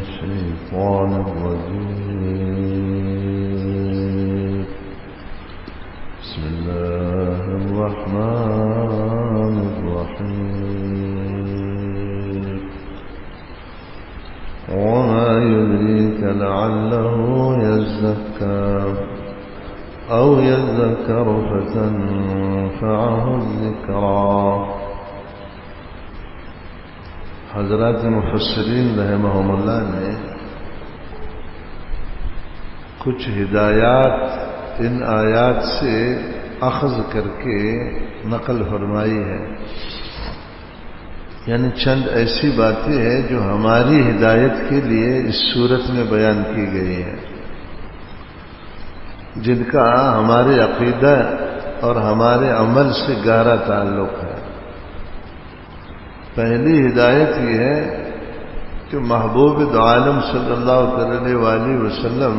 الشيطان الرجيم بسم الله الرحمن الرحيم وما يدريك لعله يزكى أو يذكر فتنفعه الذكرى. حضرات مفسرین رحمہم اللہ نے کچھ ہدایات ان آیات سے اخذ کر کے نقل فرمائی ہے، یعنی چند ایسی باتیں ہیں جو ہماری ہدایت کے لیے اس صورت میں بیان کی گئی ہیں، جن کا ہمارے عقیدہ اور ہمارے عمل سے گہرا تعلق ہے. پہلی ہدایت یہ ہے کہ محبوب دو عالم صلی اللہ علیہ وآلہ وسلم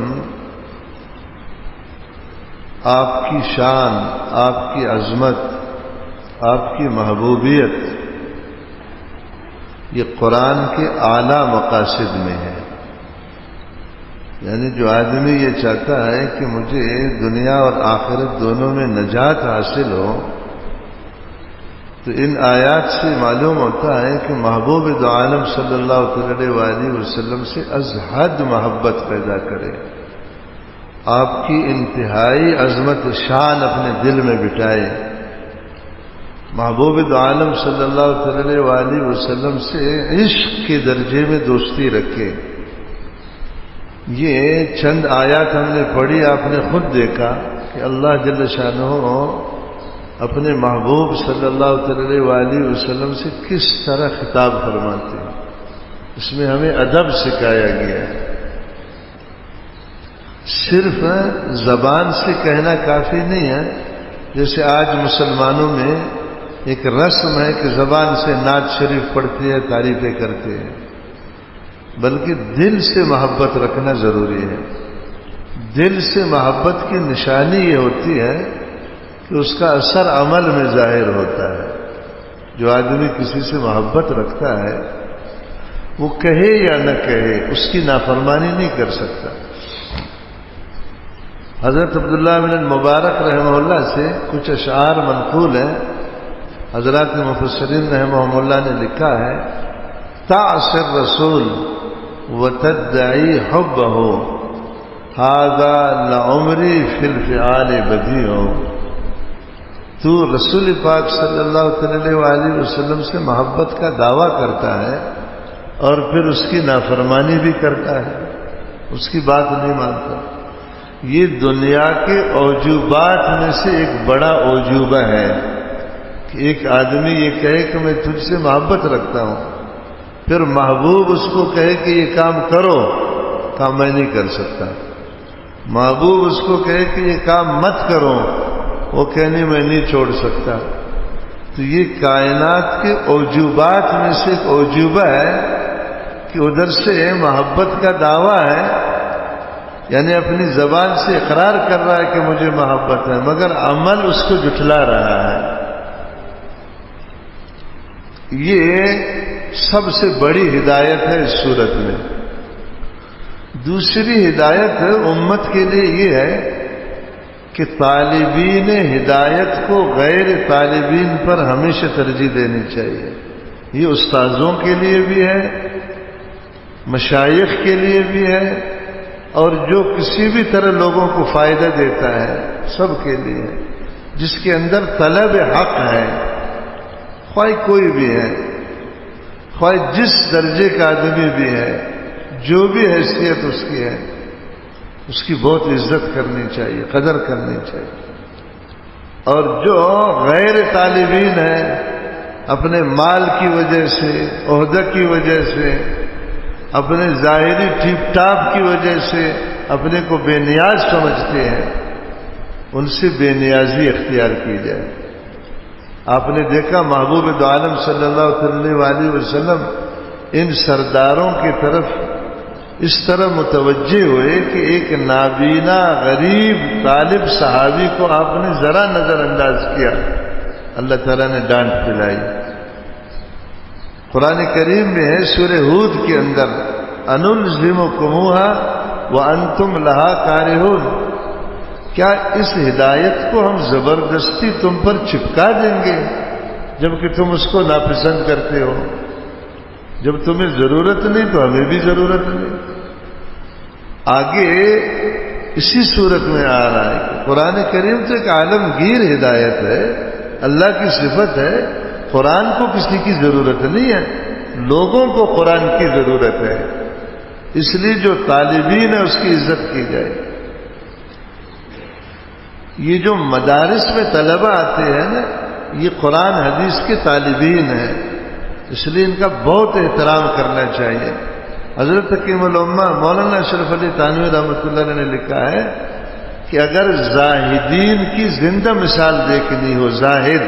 آپ کی شان، آپ کی عظمت، آپ کی محبوبیت یہ قرآن کے اعلیٰ مقاصد میں ہے. یعنی جو آدمی یہ چاہتا ہے کہ مجھے دنیا اور آخرت دونوں میں نجات حاصل ہو، تو ان آیات سے معلوم ہوتا ہے کہ محبوب دو عالم صلی اللہ علیہ وآلہ وسلم سے از حد محبت پیدا کرے، آپ کی انتہائی عظمت شان اپنے دل میں بٹھائے، محبوب دو عالم صلی اللہ علیہ وآلہ وسلم سے عشق کے درجے میں دوستی رکھے. یہ چند آیات ہم نے پڑھی، آپ نے خود دیکھا کہ اللہ جل شانہ اپنے محبوب صلی اللہ علیہ وآلہ وسلم سے کس طرح خطاب فرماتے ہیں. اس میں ہمیں ادب سکھایا گیا ہے. صرف زبان سے کہنا کافی نہیں ہے، جیسے آج مسلمانوں میں ایک رسم ہے کہ زبان سے نعت شریف پڑھتے ہیں، تعریفیں کرتے ہیں، بلکہ دل سے محبت رکھنا ضروری ہے. دل سے محبت کی نشانی یہ ہوتی ہے کہ اس کا اثر عمل میں ظاہر ہوتا ہے. جو آدمی کسی سے محبت رکھتا ہے وہ کہے یا نہ کہے اس کی نافرمانی نہیں کر سکتا. حضرت عبداللہ بن المبارک رحمہ اللہ سے کچھ اشعار منقول ہیں. حضرات مفسرین رحمہم اللہ نے لکھا ہے: تعصی الرسول وتدعی حبہ ھذا لعمری فی الفعال بدیع. تو رسول پاک صلی اللہ علیہ وآلہ وسلم سے محبت کا دعویٰ کرتا ہے اور پھر اس کی نافرمانی بھی کرتا ہے، اس کی بات نہیں مانتا. یہ دنیا کے اوجوبات میں سے ایک بڑا اوجوبہ ہے کہ ایک آدمی یہ کہے کہ میں تجھ سے محبت رکھتا ہوں، پھر محبوب اس کو کہے کہ یہ کام کرو، کام میں نہیں کر سکتا. محبوب اس کو کہے کہ یہ کام مت کرو، وہ کہنے میں نہیں چھوڑ سکتا. تو یہ کائنات کے اوجوبات میں سے ایک اوجوبہ ہے کہ ادھر سے محبت کا دعویٰ ہے، یعنی اپنی زبان سے اقرار کر رہا ہے کہ مجھے محبت ہے، مگر عمل اس کو جھٹلا رہا ہے. یہ سب سے بڑی ہدایت ہے اس صورت میں. دوسری ہدایت امت کے لیے یہ ہے کہ طالبین ہدایت کو غیر طالبین پر ہمیشہ ترجیح دینی چاہیے. یہ استاذوں کے لیے بھی ہے، مشائخ کے لیے بھی ہے، اور جو کسی بھی طرح لوگوں کو فائدہ دیتا ہے سب کے لیے. جس کے اندر طلب حق ہے، خواہ کوئی بھی ہے، خواہ جس درجے کا آدمی بھی ہے، جو بھی حیثیت اس کی ہے، اس کی بہت عزت کرنی چاہیے، قدر کرنی چاہیے. اور جو غیر طالبین ہیں، اپنے مال کی وجہ سے، عہدہ کی وجہ سے، اپنے ظاہری ٹھیک ٹاپ کی وجہ سے اپنے کو بے نیاز سمجھتے ہیں، ان سے بے نیازی اختیار کی جائے. آپ نے دیکھا محبوب دو عالم صلی اللہ علیہ وآلہ وسلم ان سرداروں کی طرف اس طرح متوجہ ہوئے کہ ایک نابینا غریب طالب صحابی کو آپ نے ذرا نظر انداز کیا، اللہ تعالیٰ نے ڈانٹ پلائی. قرآن کریم میں ہے سورہ ہود کے اندر انلزمکموہا وانتم لہا کارہون، کیا اس ہدایت کو ہم زبردستی تم پر چپکا دیں گے جبکہ تم اس کو ناپسند کرتے ہو؟ جب تمہیں ضرورت نہیں تو ہمیں بھی ضرورت نہیں۔ آگے اسی صورت میں آ رہا ہے کہ قرآن کریم تو ایک عالمگیر ہدایت ہے، اللہ کی صفت ہے، قرآن کو کسی کی ضرورت نہیں ہے، لوگوں کو قرآن کی ضرورت ہے، اس لیے جو طالبین ہے اس کی عزت کی جائے۔ یہ جو مدارس میں طلبہ آتے ہیں نا، یہ قرآن حدیث کے طالبین ہیں، اس لیے ان کا بہت احترام کرنا چاہیے۔ حضرت حکیم الامہ مولانا اشرف علی تھانوی رحمۃ اللہ علیہ نے لکھا ہے کہ اگر زاہدین کی زندہ مثال دیکھنی ہو، زاہد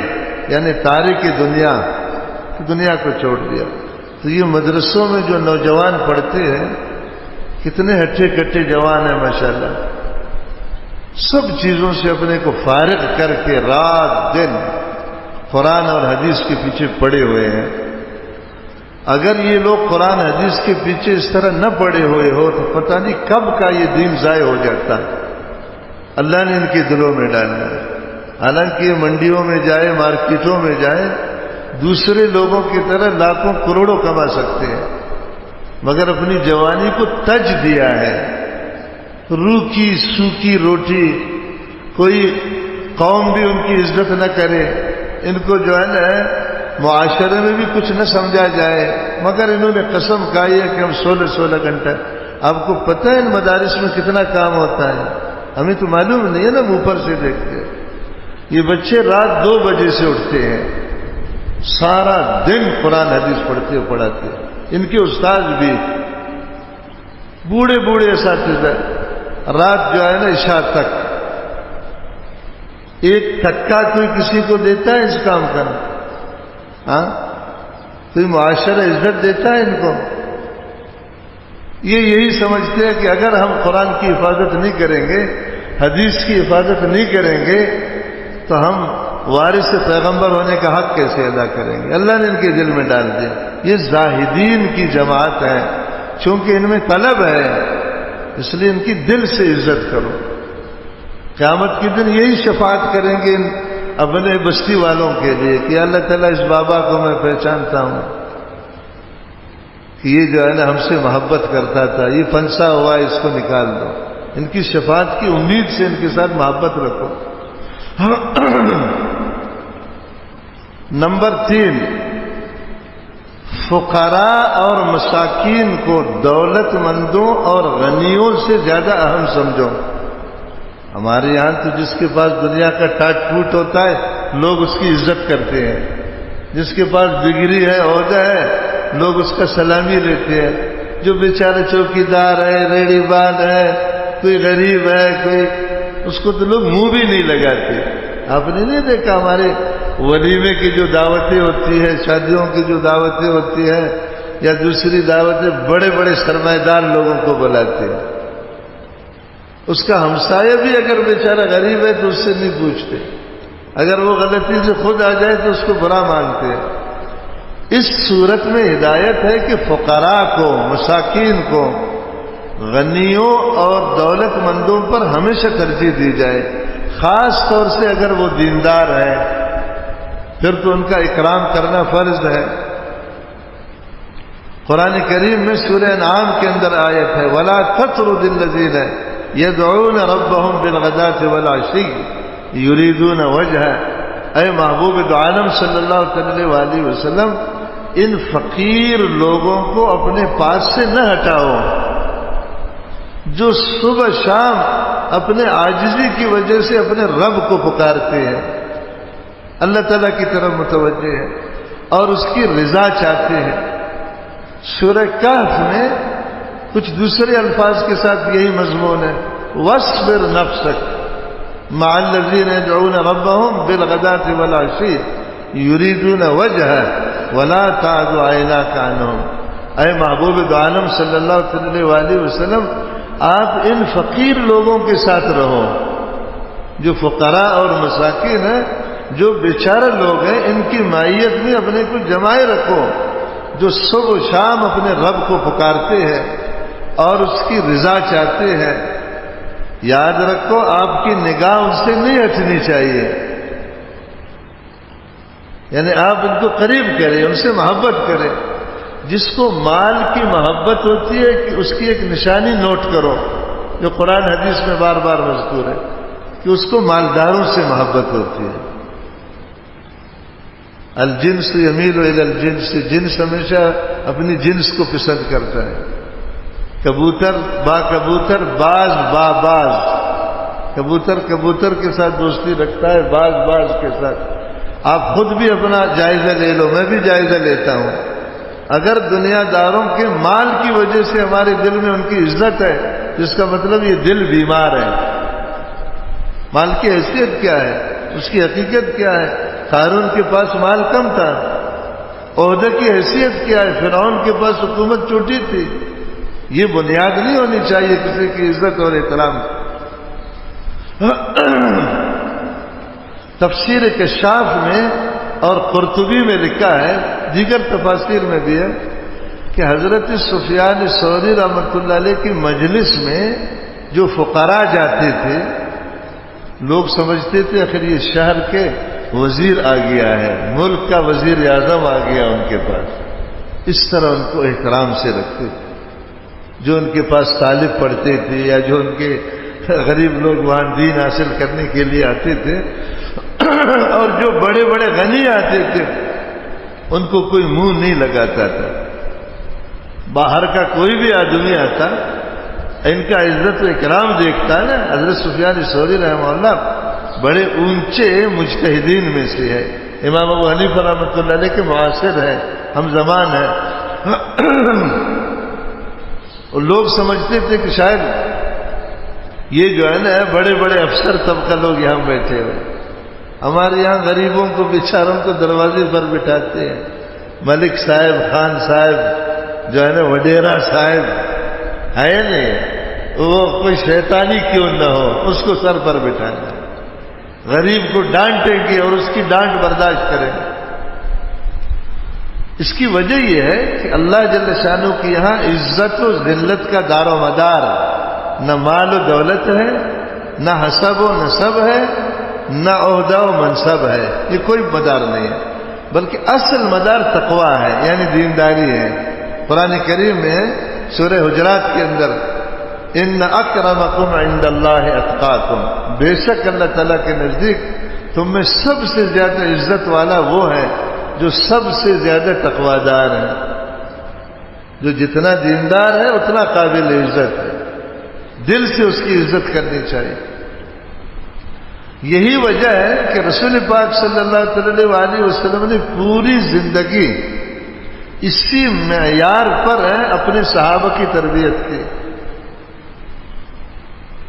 یعنی تارک دنیا کو چھوڑ دیا، تو یہ مدرسوں میں جو نوجوان پڑھتے ہیں کتنے ہٹے کٹے جوان ہیں ماشاءاللہ، سب چیزوں سے اپنے کو فارغ کر کے رات دن قرآن اور حدیث کے پیچھے پڑے ہوئے ہیں۔ اگر یہ لوگ قرآن حدیث کے پیچھے اس طرح نہ پڑے ہوئے ہو تو پتہ نہیں کب کا یہ دین ضائع ہو جاتا۔ اللہ نے ان کے دلوں میں ڈالنا ہے، حالانکہ یہ منڈیوں میں جائے، مارکیٹوں میں جائے، دوسرے لوگوں کی طرح لاکھوں کروڑوں کما سکتے ہیں، مگر اپنی جوانی کو تج دیا ہے۔ روکھی سوکھی روٹی، کوئی قوم بھی ان کی عزت نہ کرے، ان کو جو ہے نا معاشرے میں بھی کچھ نہ سمجھا جائے، مگر انہوں نے قسم کھائی ہے کہ ہم 16 گھنٹہ۔ آپ کو پتہ ہے ان مدارس میں کتنا کام ہوتا ہے؟ ہمیں تو معلوم نہیں ہے نا، اوپر سے دیکھتے ہیں۔ یہ بچے رات 2 بجے سے اٹھتے ہیں، سارا دن قرآن حدیث پڑھتے پڑھاتے، ان کے استاد بھی بوڑھے اساتذہ، رات جو ہے نا عشاء تک۔ ایک تھکا کوئی کسی کو دیتا ہے اس کام کا؟ ہاں، کوئی معاشرہ عزت دیتا ہے ان کو؟ یہ یہی سمجھتے ہیں کہ اگر ہم قرآن کی حفاظت نہیں کریں گے، حدیث کی حفاظت نہیں کریں گے تو ہم وارث پیغمبر ہونے کا حق کیسے ادا کریں گے؟ اللہ نے ان کے دل میں ڈال دیا۔ یہ زاہدین کی جماعت ہے، چونکہ ان میں طلب ہے اس لیے ان کی دل سے عزت کرو۔ قیامت کے دن یہی شفاعت کریں گے اپنے بستی والوں کے لیے کہ اللہ تعالیٰ اس بابا کو میں پہچانتا ہوں کہ یہ جو ہے نا ہم سے محبت کرتا تھا، یہ پھنسا ہوا ہے، اس کو نکال دو۔ ان کی شفاعت کی امید سے ان کے ساتھ محبت رکھو۔ نمبر 3، فقراء اور مساکین کو دولت مندوں اور غنیوں سے زیادہ اہم سمجھو۔ ہمارے یہاں تو جس کے پاس دنیا کا ٹاٹ پھوٹ ہوتا ہے لوگ اس کی عزت کرتے ہیں، جس کے پاس ڈگری ہے، عہدہ ہے، لوگ اس کا سلامی لیتے ہیں۔ جو بیچارہ چوکیدار ہے، ریڑھی باز ہے، کوئی غریب ہے، کوئی، اس کو تو لوگ منہ بھی نہیں لگاتے۔ آپ نے نہیں دیکھا ہمارے ولیمے کی جو دعوتیں ہوتی ہیں، شادیوں کی جو دعوتیں ہوتی ہیں یا دوسری دعوتیں، بڑے بڑے سرمایہ دار لوگوں کو بلاتے ہیں۔ اس کا ہمسایہ بھی اگر بیچارہ غریب ہے تو اس سے نہیں پوچھتے، اگر وہ غلطی سے خود آ جائے تو اس کو برا مانگتے ہیں۔ اس صورت میں ہدایت ہے کہ فقراء کو، مساکین کو، غنیوں اور دولت مندوں پر ہمیشہ ترجیح دی جائے، خاص طور سے اگر وہ دیندار ہے پھر تو ان کا اکرام کرنا فرض ہے۔ قرآن کریم میں سورہ انعام کے اندر آیت ہے وَلَا تَطْرُدِ الَّذِينَ يَدْعُونَ رَبَّهُمْ بِالْغَدَاةِ وَالْعَشِيِّ يُرِيدُونَ وَجْهَهُ۔ اے محبوب دو عالم صلی اللہ علیہ وسلم، ان فقیر لوگوں کو اپنے پاس سے نہ ہٹاؤ جو صبح شام اپنے عاجزی کی وجہ سے اپنے رب کو پکارتے ہیں، اللہ تعالیٰ کی طرف متوجہ ہے اور اس کی رضا چاہتے ہیں۔ سورہ کہف میں کچھ دوسرے الفاظ کے ساتھ یہی مضمون ہے وَاصْبِرْ نَفْسَكَ مَعَ الَّذِينَ يَدْعُونَ رَبَّهُمْ بِالْغَدَاةِ وَالْعَشِيِّ يُرِيدُونَ وَجْهَهُ وَلَا تَعْدُ عَيْنَاكَ عَنْهُمْ۔ اے محبوب دو عالم صلی اللہ علیہ وسلم، آپ ان فقیر لوگوں کے ساتھ رہو جو فقراء اور مساکین ہیں، جو بیچارہ لوگ ہیں، ان کی معیت میں اپنے کو جمائے رکھو، جو صبح و شام اپنے رب کو پکارتے ہیں، اور اس کی رضا چاہتے ہیں، یاد رکھو آپ کی نگاہ ان سے نہیں ہٹنی چاہیے، یعنی آپ ان کو قریب کریں، ان سے محبت کریں۔ جس کو مال کی محبت ہوتی ہے کہ اس کی ایک نشانی نوٹ کرو، جو قرآن حدیث میں بار بار مذکور ہے کہ اس کو مالداروں سے محبت ہوتی ہے۔ الجنس یمیل الی الجنس، جنس ہمیشہ اپنی جنس کو پسند کرتا ہے۔ کبوتر با کبوتر، باز با باز، کبوتر کبوتر کے ساتھ دوستی رکھتا ہے، باز باز کے ساتھ۔ آپ خود بھی اپنا جائزہ لے لو، میں بھی جائزہ لیتا ہوں۔ اگر دنیا داروں کے مال کی وجہ سے ہمارے دل میں ان کی عزت ہے، جس کا مطلب یہ دل بیمار ہے۔ مال کی حیثیت کیا ہے، اس کی حقیقت کیا ہے؟ قارون کے پاس مال کم تھا، عہدے کی حیثیت کیا ہے؟ فرعون کے پاس حکومت چھوٹی تھی۔ یہ بنیاد نہیں ہونی چاہیے کسی کی عزت اور احترام۔ تفسیر کشاف میں اور قرطبی میں لکھا ہے، دیگر تفاسیر میں بھی ہے کہ حضرت سفیان ثوری رحمۃ اللہ علیہ کی مجلس میں جو فقراء جاتے تھے، لوگ سمجھتے تھے آخر یہ شہر کے وزیر آ گیا ہے، ملک کا وزیر اعظم آ گیا ان کے پاس، اس طرح ان کو احترام سے رکھتے تھے۔ جو ان کے پاس طالب پڑھتے تھے یا جو ان کے غریب لوگ وہاں دین حاصل کرنے کے لیے آتے تھے، اور جو بڑے بڑے غنی آتے تھے ان کو کوئی منہ نہیں لگاتا تھا۔ باہر کا کوئی بھی آدمی آتا، ان کا عزت و اکرام دیکھتا ہے نا۔ حضرت سفیان ثوری رحمہ اللہ بڑے اونچے مجتہدین میں سے ہے، امام ابو حنیفہ رحمۃ اللہ علیہ کے معاصر ہیں، ہم زمان ہیں۔ اور لوگ سمجھتے تھے کہ شاید یہ جو ہے نا بڑے بڑے افسر طبقہ لوگ یہاں بیٹھے ہوئے، ہمارے یہاں غریبوں کو بیچاروں کو دروازے پر بٹھاتے ہیں، ملک صاحب، خان صاحب، جو ہے نا وڈیرا صاحب ہے نہیں، وہ کوئی شیطانی کیوں نہ ہو اس کو سر پر بٹھانا، غریب کو ڈانٹیں گے اور اس کی ڈانٹ برداشت کریں گے۔ اس کی وجہ یہ ہے کہ اللہ جل شانہ کی یہاں عزت و ذلت کا دار و مدار نہ مال و دولت ہے، نہ حسب و نسب ہے، نہ عہدہ و منصب ہے، یہ کوئی مدار نہیں ہے، بلکہ اصل مدار تقویٰ ہے، یعنی دینداری ہے۔ قرآن کریم میں سورہ حجرات کے اندر ان اکرمکم عند اللہ اتقاکم، بے شک اللہ تعالیٰ کے نزدیک تم میں سب سے زیادہ عزت والا وہ ہے جو سب سے زیادہ تقویدار ہے۔ جو جتنا دیندار ہے اتنا قابل عزت ہے، دل سے اس کی عزت کرنی چاہیے۔ یہی وجہ ہے کہ رسول پاک صلی اللہ علیہ وسلم نے پوری زندگی اسی معیار پر اپنے صحابہ کی تربیت کی۔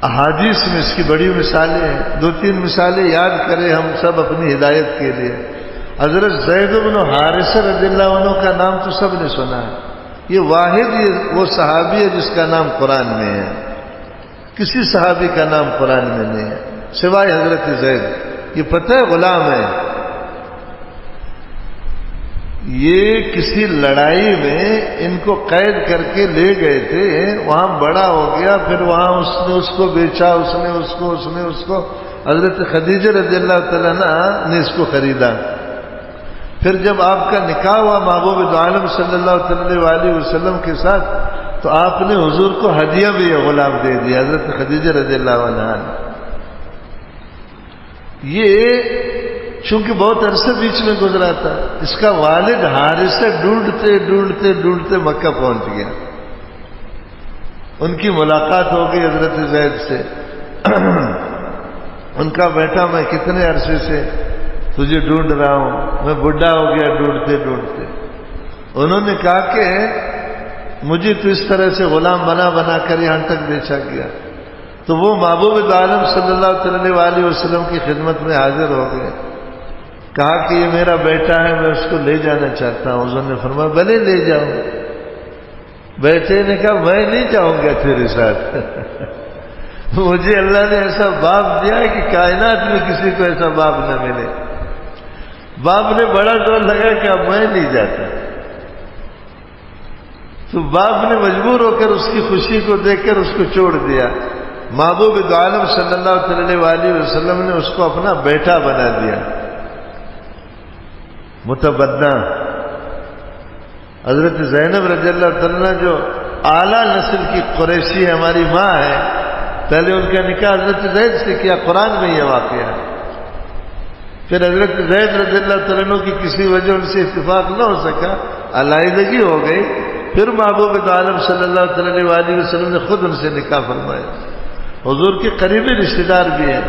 احادیث میں اس کی بڑی مثالیں ہیں، 2-3 مثالیں یاد کریں ہم سب اپنی ہدایت کے لیے۔ حضرت زید بن حارثہ رضی اللہ عنہ کا نام تو سب نے سنا ہے، یہ واحد وہ صحابی ہے جس کا نام قرآن میں ہے، کسی صحابی کا نام قرآن میں نہیں ہے سوائے حضرت زید۔ یہ پتہ ہے غلام ہے، یہ کسی لڑائی میں ان کو قید کر کے لے گئے تھے، وہاں بڑا ہو گیا، پھر وہاں اس نے اس کو بیچا، اس نے اس کو حضرت خدیجہ رضی اللہ تعالیٰ عنہ نے اس کو خریدا۔ پھر جب آپ کا نکاح ہوا محبوب عالم صلی اللہ علیہ وسلم کے ساتھ، تو آپ نے حضور کو ہدیہ بھی یہ غلام دے دیا، حضرت خدیجہ رضی اللہ عنہا نے۔ یہ چونکہ بہت عرصہ بیچ میں گزرا تھا، اس کا والد حارثہ ڈھونڈتے مکہ پہنچ گیا، ان کی ملاقات ہو گئی حضرت زید سے۔ ان کا بیٹا میں کتنے عرصے سے تجھے ڈھونڈ رہا ہوں، میں بڈھا ہو گیا ڈھونڈتے۔ انہوں نے کہا کہ مجھے تو اس طرح سے غلام بنا کر یہاں تک بیچا گیا۔ تو وہ محبوب عالم صلی اللہ علیہ وسلم کی خدمت میں حاضر ہو گئے، کہا کہ یہ میرا بیٹا ہے، میں اس کو لے جانا چاہتا ہوں۔ حضور نے فرمایا بھلے لے جاؤ۔ بیٹے نے کہا میں نہیں جاؤں گا تیرے ساتھ، مجھے اللہ نے ایسا باپ دیا ہے کہ کائنات میں کسی کو ایسا باپ نہ ملے۔ باپ نے بڑا زور لگا کہ اب میں نہیں جاتا۔ تو باپ نے مجبور ہو کر اس کی خوشی کو دیکھ کر اس کو چھوڑ دیا. محبوب دو عالم صلی اللہ علیہ وسلم نے اس کو اپنا بیٹا بنا دیا. متبنہ حضرت زینب رضی اللہ تعالیٰ جو اعلیٰ نسل کی قریشی ہے، ہماری ماں ہے، پہلے ان کا نکاح حضرت زید سے کیا. قرآن میں یہ واقعہ ہے. پھر حضرت زید رضی اللہ تعالیٰ کی کسی وجہ ان سے اتفاق نہ ہو سکا، علیحدگی ہو گئی. پھر محبوب دو عالم صلی اللہ علیہ وسلم نے خود ان سے نکاح فرمایا. حضور کے قریبی رشتے دار بھی ہیں.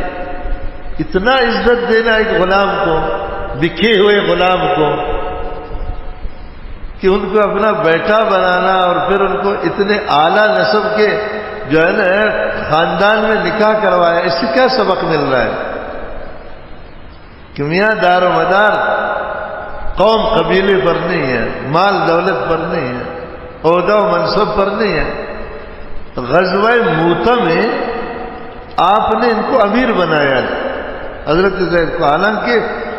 اتنا عزت دینا ایک غلام کو، بکھے ہوئے غلام کو، کہ ان کو اپنا بیٹا بنانا اور پھر ان کو اتنے اعلیٰ نسب کے جو ہے نا خاندان میں نکاح کروایا. اس سے کیا سبق مل رہا ہے کہ میاں دار و مدار قوم قبیلے پر نہیں ہے، مال دولت پر نہیں ہے، عہدہ و منصب پر نہیں ہے. غزوہ موتہ میں آپ نے ان کو امیر بنایا حضرت زید کو، حالانکہ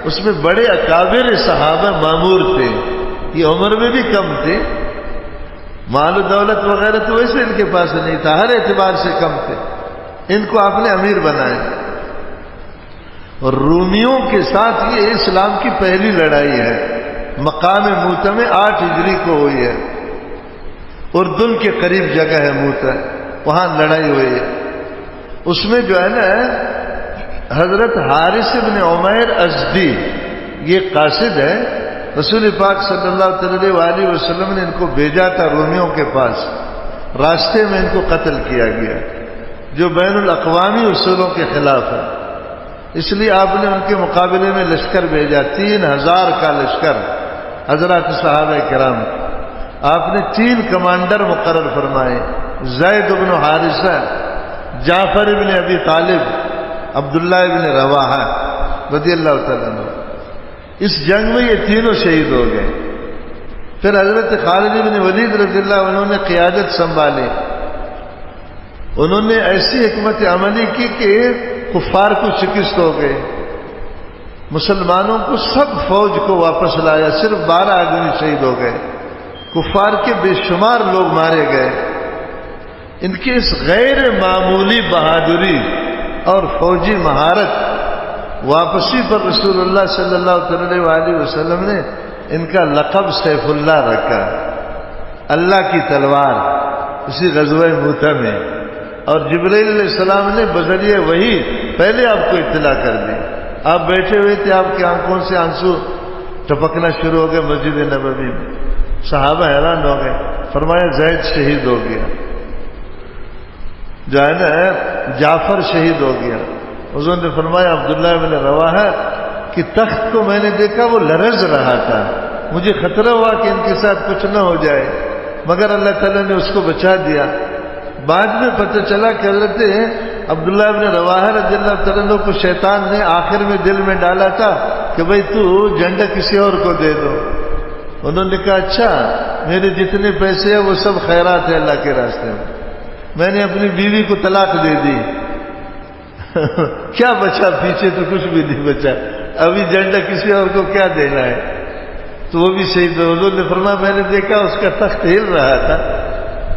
اس میں بڑے اکابر صحابہ مامور تھے، یہ عمر میں بھی کم تھے، مال و دولت وغیرہ تو ویسے ان کے پاس نہیں تھا، ہر اعتبار سے کم تھے. ان کو آپ نے امیر بنایا. اور رومیوں کے ساتھ یہ اسلام کی پہلی لڑائی ہے. مقام موتہ میں 8 ہجری کو ہوئی ہے. اردن کے قریب جگہ ہے موتہ، وہاں لڑائی ہوئی ہے. اس میں جو ہے نا حضرت حارث بن عمیر ازدی یہ قاصد ہے. رسول پاک صلی اللہ علیہ وسلم نے ان کو بھیجا تھا رومیوں کے پاس. راستے میں ان کو قتل کیا گیا، جو بین الاقوامی اصولوں کے خلاف ہے. اس لیے آپ نے ان کے مقابلے میں لشکر بھیجا، 3000 کا لشکر حضرات صحابہ کرام. آپ نے 3 کمانڈر مقرر فرمائے، زید بن حارثہ، جعفر بن ابی طالب، عبداللہ بن رواحہ رضی اللہ تعالیٰ عنہ. اس جنگ میں یہ تینوں شہید ہو گئے. پھر حضرت خالد بن ولید رضی اللہ عنہ نے قیادت سنبھالی. انہوں نے ایسی حکمت عملی کی کہ کفار کو شکست ہو گئے، مسلمانوں کو سب فوج کو واپس لایا. صرف 12 آدمی شہید ہو گئے، کفار کے بے شمار لوگ مارے گئے. ان کی اس غیر معمولی بہادری اور فوجی مہارت واپسی پر رسول اللہ صلی اللہ علیہ وسلم نے ان کا لقب سیف اللہ رکھا، اللہ کی تلوار، اسی غزوہ موتہ میں. اور جبرائیل علیہ السلام نے بذریعہ وحی پہلے آپ کو اطلاع کر دی. آپ بیٹھے ہوئے تھے، آپ کی آنکھوں سے آنسو ٹپکنا شروع ہو گئے مسجد نبوی میں. صحابہ حیران ہو گئے. فرمایا زید شہید ہو گیا، جو ہے نا جعفر شہید ہو گیا. حضور نے فرمایا عبداللہ بن رواحہ کہ تخت کو میں نے دیکھا وہ لرز رہا تھا، مجھے خطرہ ہوا کہ ان کے ساتھ کچھ نہ ہو جائے، مگر اللہ تعالیٰ نے اس کو بچا دیا. بعد میں پتہ چلا کہ حضرت عبداللہ بن رواحہ رضی اللہ تعالیٰ کو شیطان نے آخر میں دل میں ڈالا تھا کہ بھئی تو جھنڈا کسی اور کو دے دو. انہوں نے کہا اچھا، میرے جتنے پیسے ہیں وہ سب خیرات ہے اللہ کے راستے میں نے اپنی بیوی کو طلاق دے دی. کیا بچا پیچھے؟ تو کچھ بھی نہیں بچا. ابھی جھنڈا کسی اور کو کیا دینا ہے؟ تو وہ بھی شہید ہو. حضور نے فرمایا میں نے دیکھا اس کا تخت ہل رہا تھا،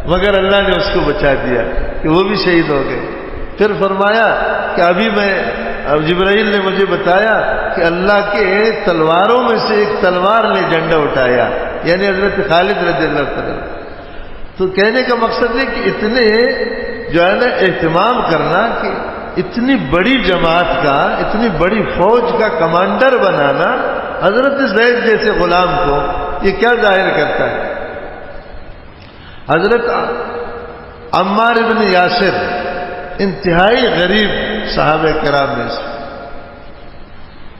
مگر اللہ نے اس کو بچا دیا کہ وہ بھی شہید ہو گئے. پھر فرمایا کہ ابھی جبرائیل نے مجھے بتایا کہ اللہ کے تلواروں میں سے ایک تلوار نے جھنڈا اٹھایا، یعنی حضرت خالد رضی اللہ تعالیٰ. تو کہنے کا مقصد ہے کہ اتنے جو ہے نا اہتمام کرنا کہ اتنی بڑی جماعت کا، اتنی بڑی فوج کا کمانڈر بنانا حضرت زید جیسے غلام کو، یہ کیا ظاہر کرتا ہے؟ حضرت عمار بن یاسر انتہائی غریب صحابہ کرام میں سے،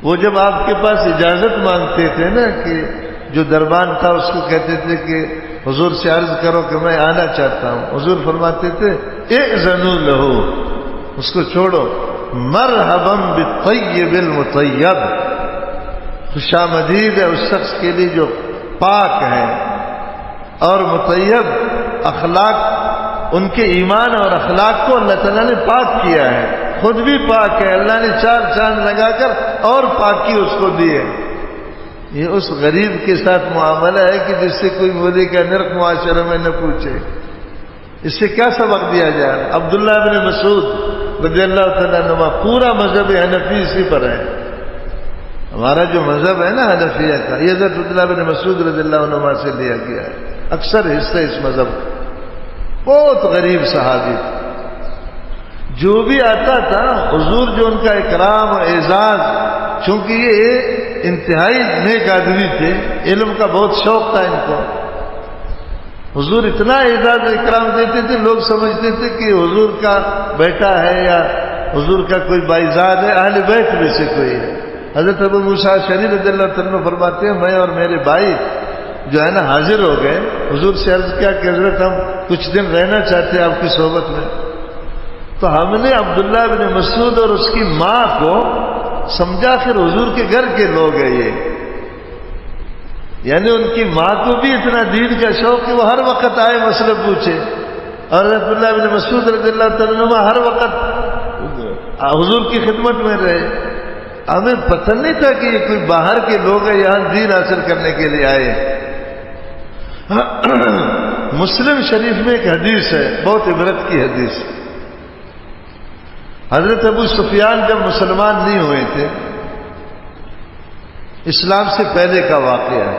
وہ جب آپ کے پاس اجازت مانگتے تھے نا، کہ جو دربان تھا اس کو کہتے تھے کہ حضور سے عرض کرو کہ میں آنا چاہتا ہوں، حضور فرماتے تھے اذنوا له، اس کو چھوڑو. مرحبا بالطیب المطیب، خوشامدید ہے اس شخص کے لیے جو پاک ہے اور مطیب. اخلاق، ان کے ایمان اور اخلاق کو اللہ تعالیٰ نے پاک کیا ہے، خود بھی پاک ہے. اللہ نے 4 چاند لگا کر اور پاکی اس کو دی ہے. یہ اس غریب کے ساتھ معاملہ ہے کہ جس سے کوئی مولی کا نرخ معاشرے میں نہ پوچھے. اس سے کیا سبق دیا جائے؟ عبداللہ بن مسعود رضی اللہ تعالیٰ عنہ، پورا مذہب حنفی اسی پر ہے. ہمارا جو مذہب ہے نا حنفیہ کا، یہ حضرت عبداللہ بن مسعود رضی اللہ عنہ سے لیا گیا ہے. اکثر حصہ اس مذہب کا. بہت غریب صحابی تھا. جو بھی آتا تھا حضور جو ان کا اکرام و اعزاز، چونکہ یہ انتہائی نیک آدمی تھے، علم کا بہت شوق تھا ان کو، حضور اتنا اعزاز و اکرام دیتے تھے، لوگ سمجھتے تھے کہ حضور کا بیٹا ہے یا حضور کا کوئی باعزاد ہے، اہل بیت میں سے کوئی ہے. حضرت ابو موسیٰ اشعری رضی اللہ عنہ فرماتے ہیں میں اور میرے بھائی جو ہے نا حاضر ہو گئے، حضور سے عرض کیا کہ حضرت ہم کچھ دن رہنا چاہتے ہیں آپ کی صحبت میں. تو ہم نے عبداللہ بن مسعود اور اس کی ماں کو سمجھا پھر حضور کے گھر کے لوگ ہیں یہ، یعنی ان کی ماں کو بھی اتنا دین کا شوق کہ وہ ہر وقت آئے مسئلہ پوچھے، اور عبداللہ بن مسعود رضی اللہ تعالیٰ عنہ ہر وقت حضور کی خدمت میں رہے. ہمیں پتہ نہیں تھا کہ یہ کوئی باہر کے لوگ ہیں یہاں دین حاصل کرنے کے لیے آئے. مسلم شریف میں ایک حدیث ہے، بہت عبرت کی حدیث. حضرت ابو سفیان جب مسلمان نہیں ہوئے تھے، اسلام سے پہلے کا واقعہ ہے.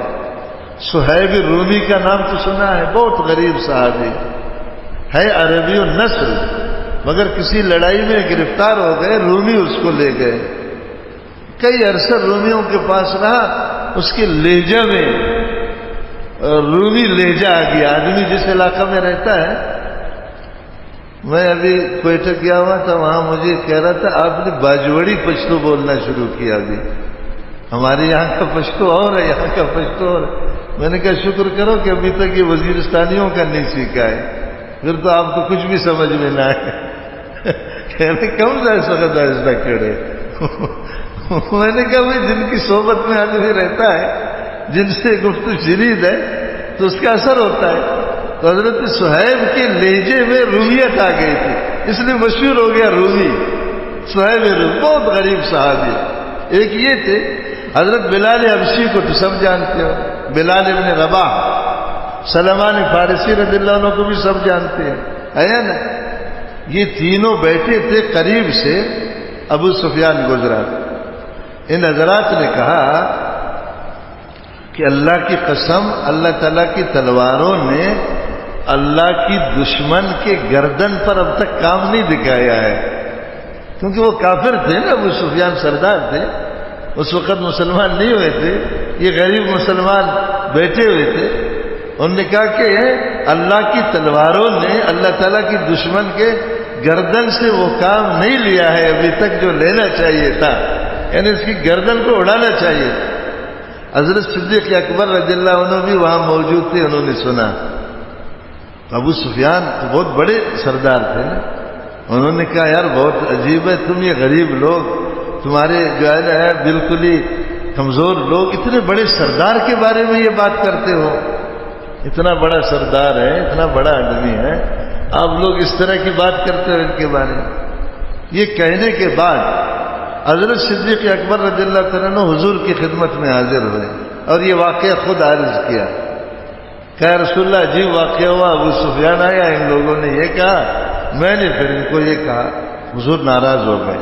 صہیب رومی کا نام تو سنا ہے، بہت غریب صحابی ہے، عربی النسل، مگر کسی لڑائی میں گرفتار ہو گئے، رومی اس کو لے گئے. کئی عرصہ رومیوں کے پاس رہا، اس کے لہجہ میں رومی لہجہ آ گیا. آدمی جس علاقہ میں رہتا ہے، میں ابھی کوئٹہ گیا ہوا تھا، وہاں مجھے کہہ رہا تھا آپ نے باجوڑی پشتو بولنا شروع کیا. ابھی ہمارے یہاں کا پشتو اور ہے، یہاں کا پشتو اور ہے. میں نے کہا شکر کرو کہ ابھی تک یہ وزیرستانیوں کا نہیں سیکھا ہے، پھر تو آپ کو کچھ بھی سمجھ میں نہ آئے. کہنے کم سکتا ایسا کرے. میں نے کہا بھائی جن کی صحبت میں آدمی رہتا ہے، جن سے گفتگو شنید ہے تو اس کا اثر ہوتا ہے. تو حضرت صہیب کے لہجے میں رومیت آ گئی تھی، اس لیے مشہور ہو گیا رومی. صہیب رومی بہت غریب صحابی. ایک یہ تھے حضرت بلال حبشی کو تو سب جانتے ہو، بلال ابن رباح. سلمان فارسی رضی اللہ عنہ کو بھی سب جانتے ہیں، ہے نا. یہ تینوں بیٹھے تھے، قریب سے ابو سفیان گزرا. ان حضرات نے کہا کہ اللہ کی قسم، اللہ تعالیٰ کی تلواروں نے اللہ کی دشمن کے گردن پر اب تک کام نہیں دکھایا ہے. کیونکہ وہ کافر تھے نا، ابو سفیان سردار تھے، اس وقت مسلمان نہیں ہوئے تھے، یہ غریب مسلمان بیٹھے ہوئے تھے. انہوں نے کہا کہ اللہ کی تلواروں نے اللہ تعالیٰ کی دشمن کے گردن سے وہ کام نہیں لیا ہے ابھی تک جو لینا چاہیے تھا، یعنی اس کی گردن کو اڑانا چاہیے. حضرت صدیق اکبر رضی اللہ عنہ بھی وہاں موجود تھے، انہوں نے سنا. ابو سفیان تو بہت بڑے سردار تھے نا. انہوں نے کہا یار بہت عجیب ہے، تم یہ غریب لوگ، تمہارے جو ہے بالکل ہی کمزور لوگ اتنے بڑے سردار کے بارے میں یہ بات کرتے ہو. اتنا بڑا سردار ہے، اتنا بڑا آدمی ہے، آپ لوگ اس طرح کی بات کرتے ہو ان کے بارے میں. یہ کہنے کے بعد حضرت صدیق اکبر رضی اللہ تعالیٰ عنہ حضور کی خدمت میں حاضر ہوئے اور یہ واقعہ خود عرض کیا. کہا رسول اللہ عجیب واقعہ ہوا، ابو سفیان آیا، ان لوگوں نے یہ کہا، میں نے پھر ان کو یہ کہا. حضور ناراض ہو گئے.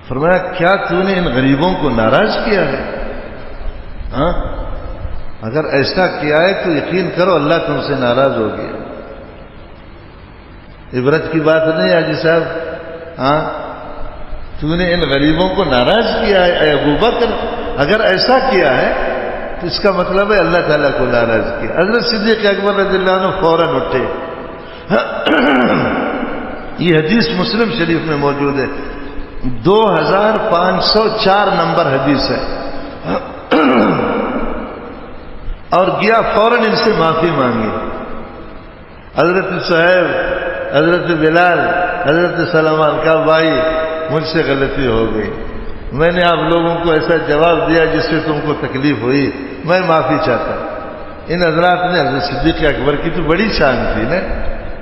فرمایا کیا تو نے ان غریبوں کو ناراض کیا ہے؟ ہاں، اگر ایسا کیا ہے تو یقین کرو اللہ تم سے ناراض ہو گیا. عبرت کی بات نہیں حاجی صاحب. ہاں، تو نے ان غریبوں کو ناراض کیا ہے اے ابو بکر. اگر ایسا کیا ہے تو اس کا مطلب ہے اللہ تعالیٰ کو ناراض کیا. حضرت صدیق اکبر رضی اللہ عنہ فوراً اٹھے. یہ حدیث مسلم شریف میں موجود ہے، 2504 نمبر حدیث ہے. اور گیا فوراً ان سے معافی مانگی. حضرت صہیب، حضرت بلال، حضرت سلمان کا بھائی مجھ سے غلطی ہو گئی، میں نے آپ لوگوں کو ایسا جواب دیا جس سے تم کو تکلیف ہوئی، میں معافی چاہتا ہوں. ان حضرات نے حضرت صدیق اکبر کی تو بڑی شان تھی نا.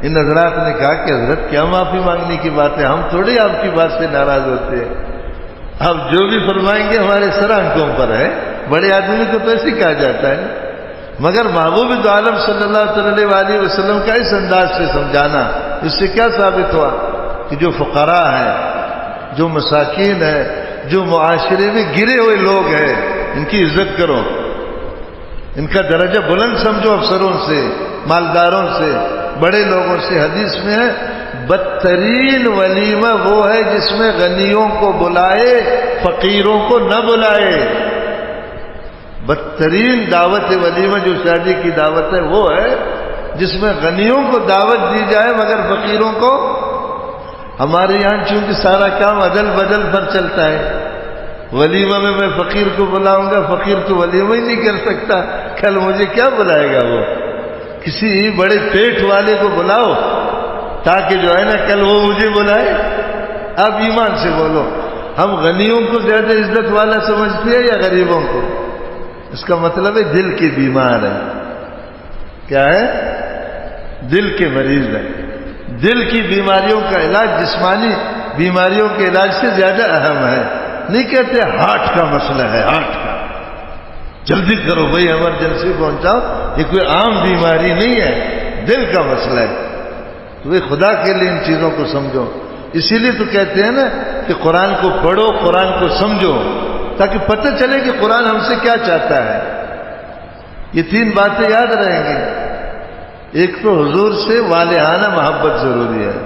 ان حضرات نے کہا کہ حضرت کیا معافی مانگنے کی بات ہے، ہم تھوڑی آپ کی بات سے ناراض ہوتے ہیں، آپ جو بھی فرمائیں گے ہمارے سر آنکھوں پر ہے، بڑے آدمی کو تو ایسے کہا جاتا ہے. مگر محبوب دو عالم صلی اللہ علیہ وآلہ وسلم کا اس انداز سے سمجھانا، اس سے کیا ثابت ہوا کہ جو فقراء ہیں، جو مساکین ہیں، جو معاشرے میں گرے ہوئے لوگ ہیں، ان کی عزت کرو، ان کا درجہ بلند سمجھو، افسروں سے، مالداروں سے، بڑے لوگوں سے. حدیث میں ہے بدترین ولیمہ وہ ہے جس میں غنیوں کو بلائے فقیروں کو نہ بلائے. بدترین دعوت ولیمہ جو شادی کی دعوت ہے وہ ہے جس میں غنیوں کو دعوت دی جائے مگر فقیروں کو. ہمارے یہاں چونکہ سارا کام عدل بدل پر چلتا ہے، ولیمہ میں فقیر کو بلاؤں گا، فقیر تو ولیمہ ہی نہیں کر سکتا، کل مجھے کیا بلائے گا وہ. کسی بڑے پیٹ والے کو بلاؤ تاکہ جو ہے نا کل وہ مجھے بلائے. آپ ایمان سے بولو، ہم غنیوں کو زیادہ عزت والا سمجھتے ہیں یا غریبوں کو؟ اس کا مطلب ہے دل کے بیمار ہے. کیا ہے؟ دل کے مریض ہے. دل کی بیماریوں کا علاج جسمانی بیماریوں کے علاج سے زیادہ اہم ہے. نہیں کہتے ہارٹ کا مسئلہ ہے، ہارٹ کا جلدی کرو بھائی ایمرجنسی پہنچاؤ، یہ کوئی عام بیماری نہیں ہے، دل کا مسئلہ ہے. تو خدا کے لیے ان چیزوں کو سمجھو. اسی لیے تو کہتے ہیں نا کہ قرآن کو پڑھو، قرآن کو سمجھو، تاکہ پتہ چلے کہ قرآن ہم سے کیا چاہتا ہے. یہ تین باتیں یاد رہیں گی. ایک تو حضور سے والہانہ محبت ضروری ہے.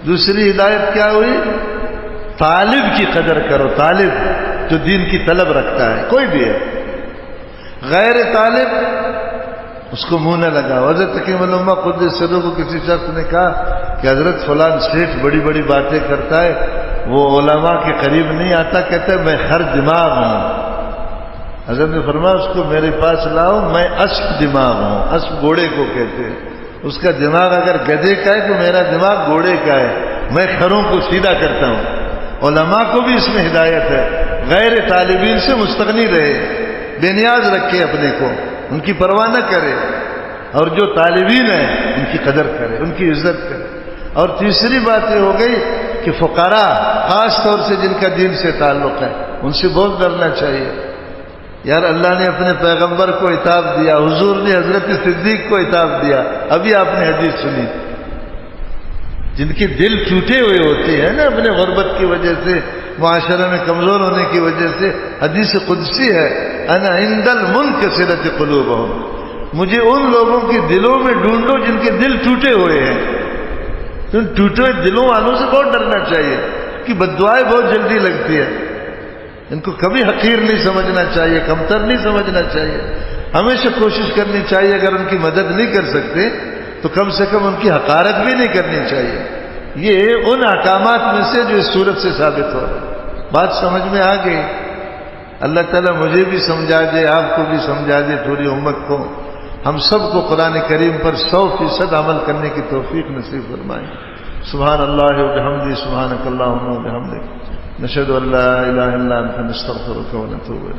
دوسری ہدایت کیا ہوئی؟ طالب کی قدر کرو، طالب جو دین کی طلب رکھتا ہے کوئی بھی ہے. غیر طالب اس کو منہ نہ لگاؤ. حضرت تقیم الامہ قدس سرہ کو کسی شخص نے کہا کہ حضرت فلان سیٹھ بڑی بڑی باتیں کرتا ہے، وہ علماء کے قریب نہیں آتا، کہتا ہے میں ہر دماغ ہوں. حضرت نے فرمایا اس کو میرے پاس لاؤ، میں اسب دماغ ہوں. اسب گھوڑے کو کہتے ہیں. اس کا دماغ اگر گدھے کا ہے تو میرا دماغ گھوڑے کا ہے، میں کھروں کو سیدھا کرتا ہوں. علماء کو بھی اس میں ہدایت ہے. غیر طالبین سے مستغنی رہے، بے نیاز رکھے اپنے کو، ان کی پرواہ نہ کرے، اور جو طالبین ہیں ان کی قدر کرے، ان کی عزت کرے. اور تیسری بات یہ ہو گئی کہ فقراء خاص طور سے جن کا دین سے تعلق ہے ان سے بہت ڈرنا چاہیے. یار اللہ نے اپنے پیغمبر کو عتاب دیا، حضور نے حضرت صدیق کو عتاب دیا. ابھی آپ نے حدیث سنی، جن کے دل ٹوٹے ہوئے ہوتے ہیں نا اپنے غربت کی وجہ سے، معاشرے میں کمزور ہونے کی وجہ سے. حدیث قدسی ہے انا عند المنکسرۃ قلوبہم، مجھے ان لوگوں کے دلوں میں ڈھونڈو جن کے دل ٹوٹے ہوئے ہیں. تو ان ٹوٹے ہوئے دلوں والوں سے بہت ڈرنا چاہیے کہ بددعائیں بہت جلدی لگتی ہے. ان کو کبھی حقیر نہیں سمجھنا چاہیے، کمتر نہیں سمجھنا چاہیے. ہمیشہ کوشش کرنی چاہیے اگر ان کی مدد نہیں کر سکتے تو کم سے کم ان کی حقارت بھی نہیں کرنی چاہیے. یہ ان احکامات میں سے جو اس صورت سے ثابت ہو رہا ہے. بات سمجھ میں آ گئی؟ اللہ تعالیٰ مجھے بھی سمجھا دے، آپ کو بھی سمجھا دے، پوری امت کو، ہم سب کو قرآن کریم پر 100% عمل کرنے کی توفیق نصیب فرمائے. سبحان اللہ و بحمدہ، سبحانک اللہم و بحمدک، نشہد ان لا الہ الا انت، نستغفرک و نتوب الیک.